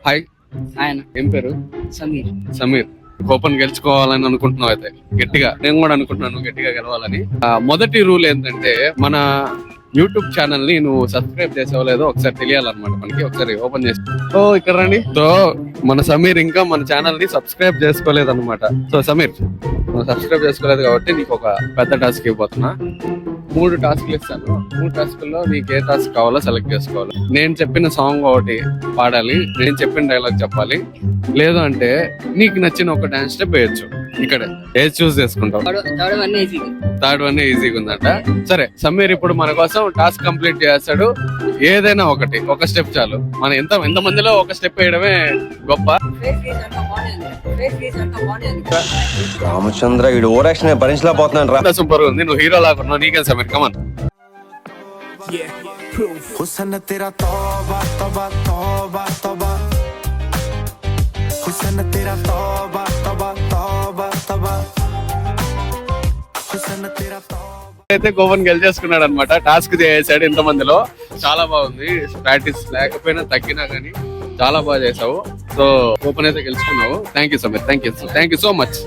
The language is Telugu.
హాయ్, ఆయన ఏం పేరు? సమీర్. సమీర్. ఓపెన్ గెలుచుకోవాలని అనుకుంటున్నావు అయితే గట్టిగా. నేను కూడా అనుకుంటున్నాను గట్టిగా గెలవాలని. మొదటి రూల్ ఏంటంటే మన యూట్యూబ్ ఛానల్ ని నువ్వు సబ్స్క్రైబ్ చేసావో లేదో ఒకసారి తెలియాలన్నమాట మనకి. ఒకసారి ఓపెన్ చేసి ఇక్కడ రండి. సో మన సమీర్ ఇంకా మన ఛానల్ ని సబ్స్క్రైబ్ చేసుకోలేదు అనమాట. సో సమీర్, నువ్వు సబ్స్క్రైబ్ చేసుకోలేదు కాబట్టి నీకు ఒక పెద్ద టాస్క్ ఇవ్వబోతున్నా. 3 టాస్క్లు ఇస్తాను. 3 టాస్క్ల్లో నీకు ఏ టాస్క్ కావాలో సెలెక్ట్ చేసుకోవాలి. నేను చెప్పిన సాంగ్ ఒకటి పాడాలి, నేను చెప్పిన డైలాగ్ చెప్పాలి, లేదు అంటే నీకు నచ్చిన ఒక డాన్స్ స్టెప్ వేయొచ్చు. ఇక్కడ ఏది చూస్ చేసుకుంటావు? థర్డ్ వన్ ఈజీగా ఉందంట. సరే, సమీర్ ఇప్పుడు మన కోసం టాస్క్ కంప్లీట్ చేస్తాడు. ఏదైనా ఒక స్టెప్ చాలు. మన ఎంత మందిలో ఒక స్టెప్ వేయడమే గొప్ప. రామచంద్ర వీడు ఓవరాక్షన్ భరించలేకపోతున్నాను రా. సూపర్ ఉంది, నువ్వు హీరో లాగున్నావు. నీకే సమీర్, కమన్. हुस्न तेरा तौबा तौबा तौबा तौबा हुस्न तेरा तौबा तौबा तौबा तौबा हुस्न तेरा तौबा. అయితే గోవన్ గెలిచేసుకున్నాడు అనమాట. టాస్క్ చేసాడు ఇంతమందిలో. చాలా బాగుంది. ప్రాక్టీస్ లేకపోయినా తగ్గినా కానీ చాలా బాగా చేసావు. సో ఓపెన్ అయితే గెలుచుకున్నావు. Thank you Sameer, thank you so much.